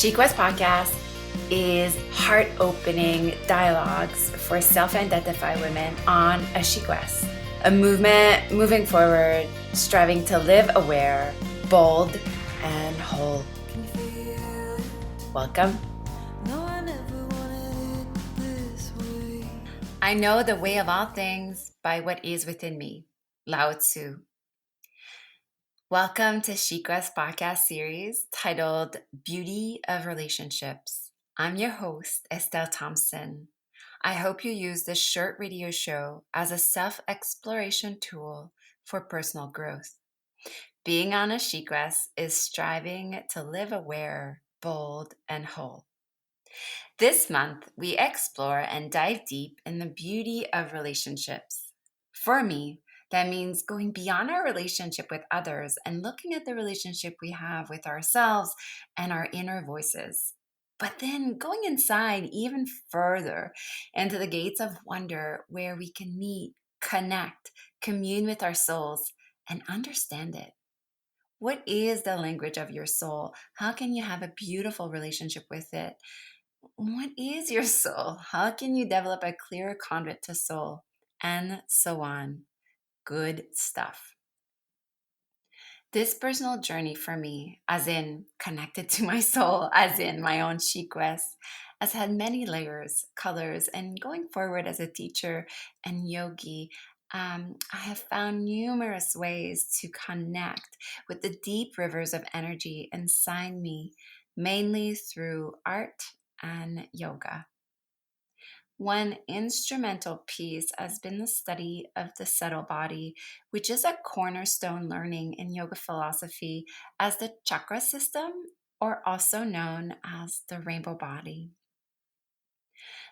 She Quest Podcast is heart-opening dialogues for self-identified women on a She Quest, a movement moving forward, striving to live aware, bold, and whole. Welcome. I know the way of all things by what is within me. Lao Tzu. Welcome to She Quest podcast series titled Beauty of Relationships. I'm your host, Estelle Thomson. I hope you use this short radio show as a self-exploration tool for personal growth. Being on a She Quest is striving to live aware, bold, and whole. This month, we explore and dive deep in the beauty of relationships. For me, that means going beyond our relationship with others and looking at the relationship we have with ourselves and our inner voices. But then going inside even further into the gates of wonder where we can meet, connect, commune with our souls, and understand it. What is the language of your soul? How can you have a beautiful relationship with it? What is your soul? How can you develop a clearer conduit to soul? And so on. Good stuff. This personal journey for me, as in connected to my soul, as in my own She Quest, has had many layers, colors, and going forward as a teacher and yogi, I have found numerous ways to connect with the deep rivers of energy inside me, mainly through art and yoga. One instrumental piece has been the study of the subtle body, which is a cornerstone learning in yoga philosophy as the chakra system, or also known as the rainbow body.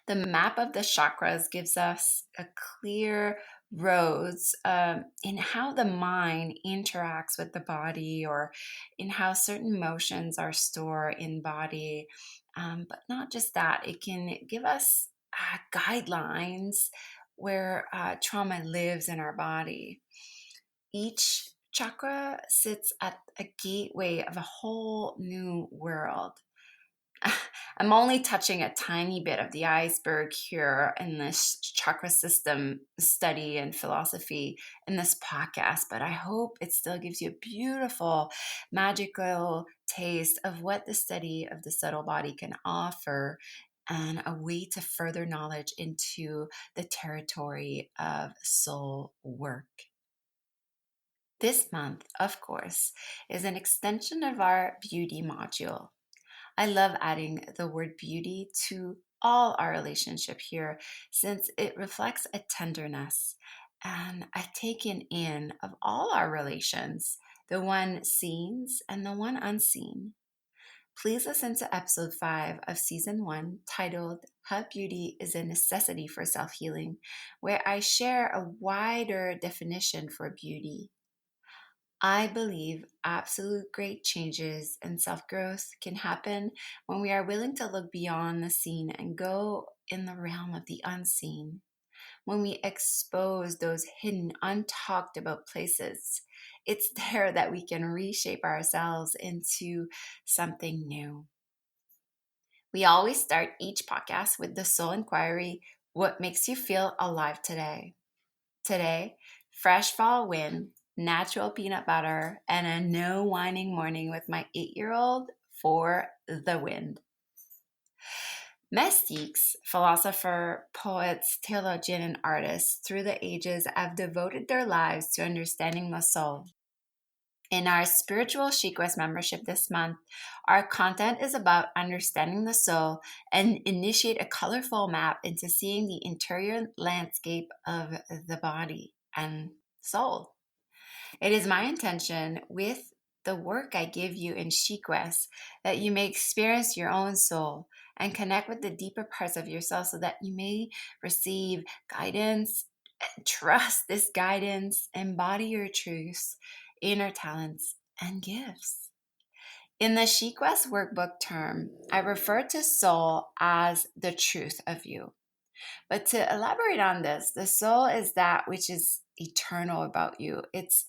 The map of the chakras gives us a clear roads in how the mind interacts with the body, or in how certain emotions are stored in body. But not just that, it can give us guidelines where trauma lives in our body. Each chakra sits at a gateway of a whole new world. I'm only touching a tiny bit of the iceberg here in this chakra system study and philosophy in this podcast, but I hope it still gives you a beautiful, magical taste of what the study of the subtle body can offer and a way to further knowledge into the territory of soul work. This month, of course, is an extension of our beauty module. I love adding the word beauty to all our relationship here since it reflects a tenderness and a taking in of all our relations, the one seen and the one unseen. Please listen to episode 5 of season 1 titled How Beauty is a Necessity for Self-Healing, where I share a wider definition for beauty. I believe absolute great changes and self-growth can happen when we are willing to look beyond the seen and go in the realm of the unseen. When we expose those hidden, untalked about places, it's there that we can reshape ourselves into something new. We always start each podcast with the soul inquiry, what makes you feel alive today? Today, fresh fall wind, natural peanut butter, and a no whining morning with my 8-year-old for the wind. Mystics, philosopher, poets, theologian, and artists through the ages have devoted their lives to understanding the soul. In our spiritual She Quest membership this month, our content is about understanding the soul and initiate a colorful map into seeing the interior landscape of the body and soul. It is my intention with the work I give you in She Quest that you may experience your own soul and connect with the deeper parts of yourself so that you may receive guidance, trust this guidance, embody your truths, inner talents, and gifts. In the She Quest workbook term, I refer to soul as the truth of you. But to elaborate on this, the soul is that which is eternal about you. It's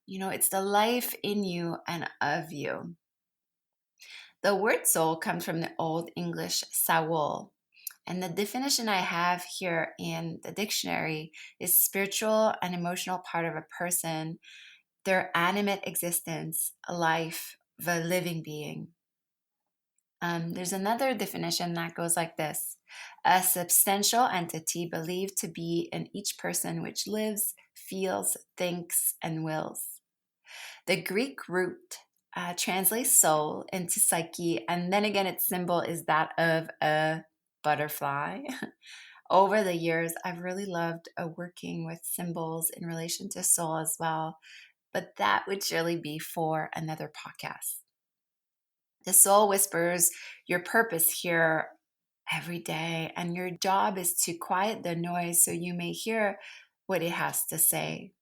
the life in you and of you. The word soul comes from the Old English saul, and the definition I have here in the dictionary is spiritual and emotional part of a person, their animate existence, a life, the living being. There's another definition that goes like this: a substantial entity believed to be in each person which lives, feels, thinks, and wills. The Greek root translates soul into psyche, and then again, its symbol is that of a butterfly. Over the years, I've really loved working with symbols in relation to soul as well, but that would surely be for another podcast. The soul whispers your purpose here every day, and your job is to quiet the noise so you may hear what it has to say.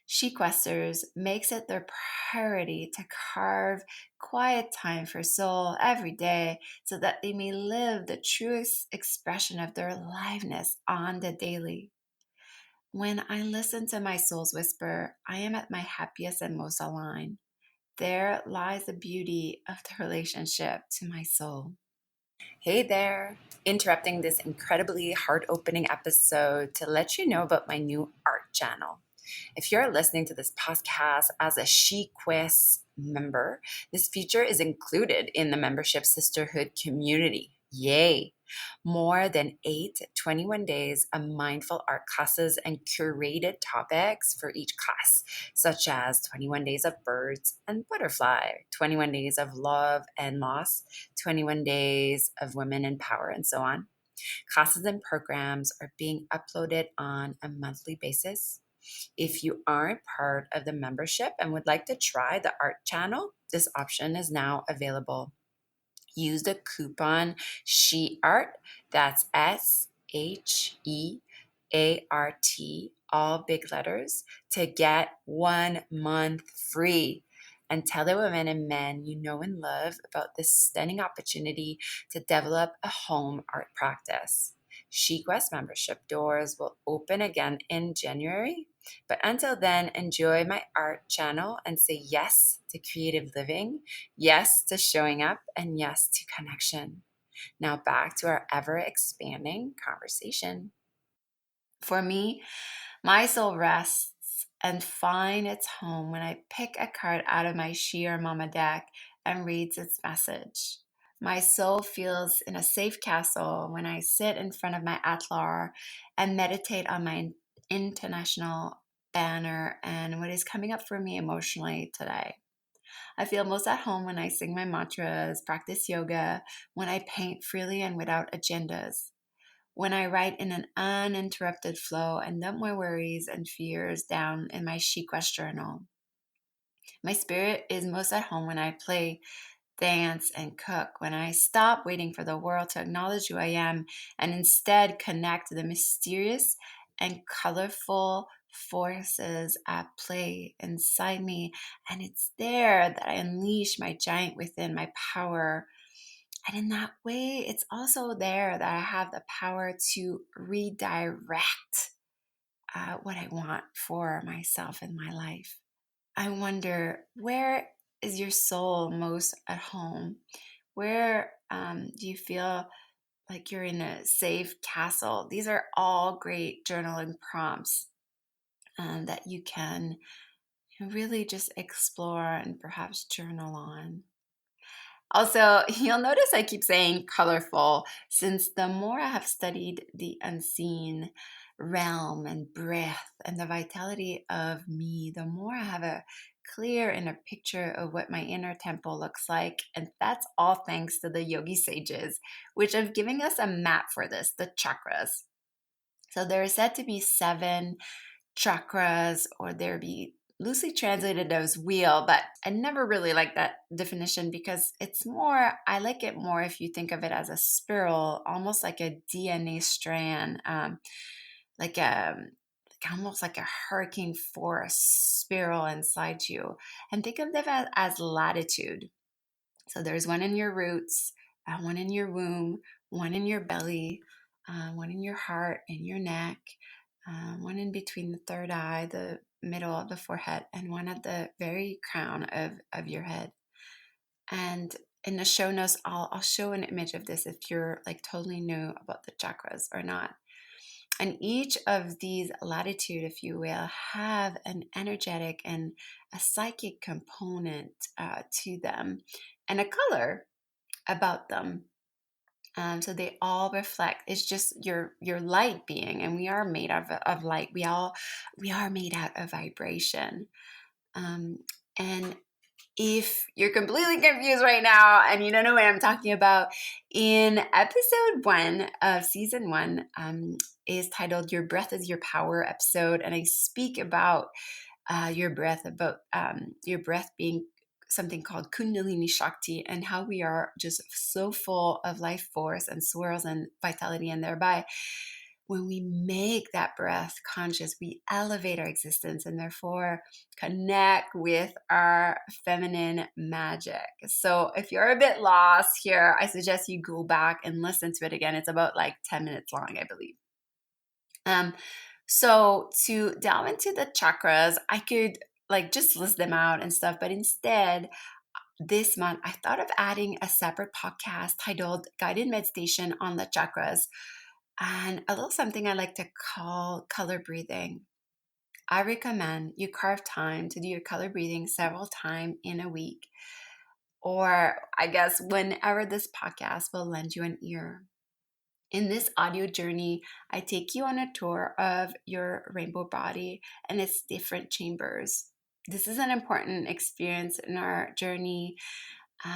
Shequesters makes it their priority to carve quiet time for soul every day so that they may live the truest expression of their aliveness on the daily. When I listen to my soul's whisper, I am at my happiest and most aligned. There lies the beauty of the relationship to my soul. Hey there, interrupting this incredibly heart-opening episode to let you know about my new art channel. If you're listening to this podcast as a She Quiz member, this feature is included in the membership sisterhood community. Yay! More than 21 days of mindful art classes and curated topics for each class, such as 21 days of birds and butterfly, 21 days of love and loss, 21 days of women in power, and so on. Classes and programs are being uploaded on a monthly basis. If you aren't part of the membership and would like to try the art channel, this option is now available. Use the coupon SHEART, that's SHEART, all big letters, to get 1 month free. And tell the women and men you know and love about this stunning opportunity to develop a home art practice. SheQuest membership doors will open again in January. But until then, enjoy my art channel and say yes to creative living, yes to showing up, and yes to connection. Now back to our ever expanding conversation. For me, my soul rests and finds its home when I pick a card out of my Sheer Mama deck and reads its message. My soul feels in a safe castle when I sit in front of my Atlar and meditate on my international banner and what is coming up for me emotionally today. I feel most at home when I sing my mantras, practice yoga, when I paint freely and without agendas, when I write in an uninterrupted flow and dump my worries and fears down in my SheQuest journal. My spirit is most at home when I play, dance, and cook, when I stop waiting for the world to acknowledge who I am and instead connect to the mysterious and colorful forces at play inside me. And it's there that I unleash my giant within, my power. And in that way, it's also there that I have the power to redirect what I want for myself in my life. I wonder, where is your soul most at home? Where do you feel like you're in a safe castle? These are all great journaling prompts that you can really just explore and perhaps journal on. Also, you'll notice I keep saying colorful, since the more I have studied the unseen realm and breath and the vitality of me, the more I have a clear inner picture of what my inner temple looks like. And that's all thanks to the yogi sages, which have given us a map for this, the chakras. So there are said to be 7 chakras, or there be loosely translated as wheel, but I never really like that definition because I like it more if you think of it as a spiral, almost like a DNA strand, like a almost like a hurricane force spiral inside you. And think of them as latitude. So there's one in your roots, one in your womb, one in your belly, one in your heart, in your neck, one in between the third eye, the middle of the forehead, and one at the very crown of your head. And in the show notes, I'll show an image of this if you're like totally new about the chakras or not. And each of these latitude, if you will, have an energetic and a psychic component to them and a color about them. So they all reflect. It's just your light being, and we are made of light. We are made out of vibration. And if you're completely confused right now and you don't know what I'm talking about, in episode 1 of season 1 is titled "Your Breath is Your Power" episode, and I speak about your breath, about your breath being something called Kundalini Shakti, and how we are just so full of life force and swirls and vitality, and thereby when we make that breath conscious, we elevate our existence and therefore connect with our feminine magic. So if you're a bit lost here, I suggest you go back and listen to it again. It's about like 10 minutes long, I believe. So to delve into the chakras, I could like just list them out and stuff, but instead this month I thought of adding a separate podcast titled Guided Meditation on the Chakras, and a little something I like to call color breathing. I recommend you carve time to do your color breathing several times in a week, or I guess whenever this podcast will lend you an ear. In this audio journey, I take you on a tour of your rainbow body and its different chambers. This is an important experience in our journey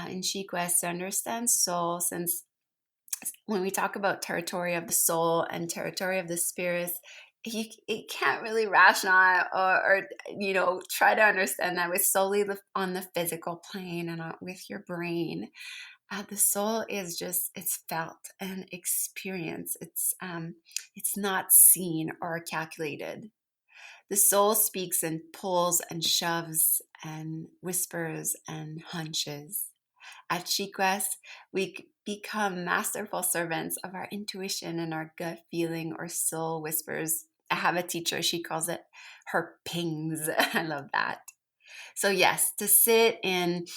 in She Quest to understand soul, since when we talk about territory of the soul and territory of the spirit, you can't really rationalize or try to understand that with solely on the physical plane and not with your brain. The soul is just, it's felt and experienced. It's not seen or calculated. The soul speaks and pulls and shoves and whispers and hunches. At SheQuest, we become masterful servants of our intuition and our gut feeling or soul whispers. I have a teacher, she calls it her pings. I love that. So yes, to sit in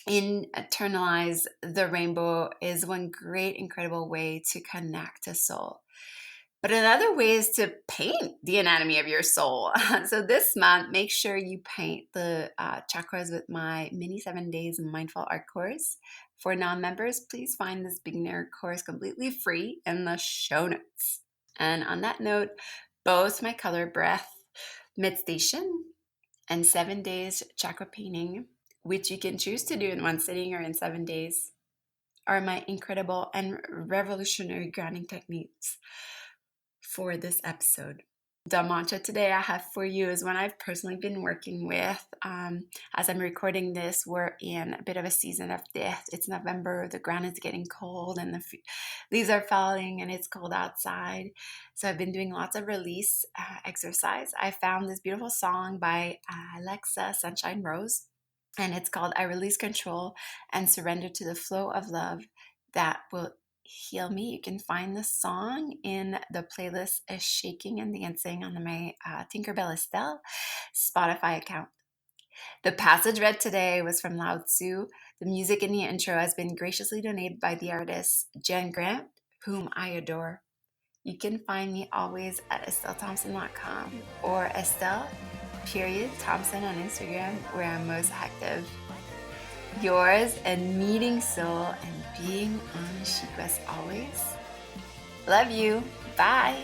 internalize the rainbow is one great, incredible way to connect to soul. But another way is to paint the anatomy of your soul. So this month, make sure you paint the chakras with my mini 7 days mindful art course. For non-members, please find this beginner course completely free in the show notes. And on that note, both my color breath meditation and 7 days chakra painting, which you can choose to do in one sitting or in 7 days, are my incredible and revolutionary grounding techniques for this episode. The mantra today I have for you is one I've personally been working with. As I'm recording this, we're in a bit of a season of death. It's November, the ground is getting cold and the leaves are falling and it's cold outside. So I've been doing lots of release exercise. I found this beautiful song by Alexa Sunshine Rose, and it's called I Release Control and Surrender to the Flow of Love that will heal me. You can find the song in the playlist Shaking and Dancing on my Tinkerbell Estelle Spotify account. The passage read today was from Lao Tzu. The music in the intro has been graciously donated by the artist Jen Grant, whom I adore. You can find me always at EstelleThomson.com or Estelle.Thomson on Instagram, where I'm most active. Yours and meeting soul and being on SheQuest always. Love you. Bye.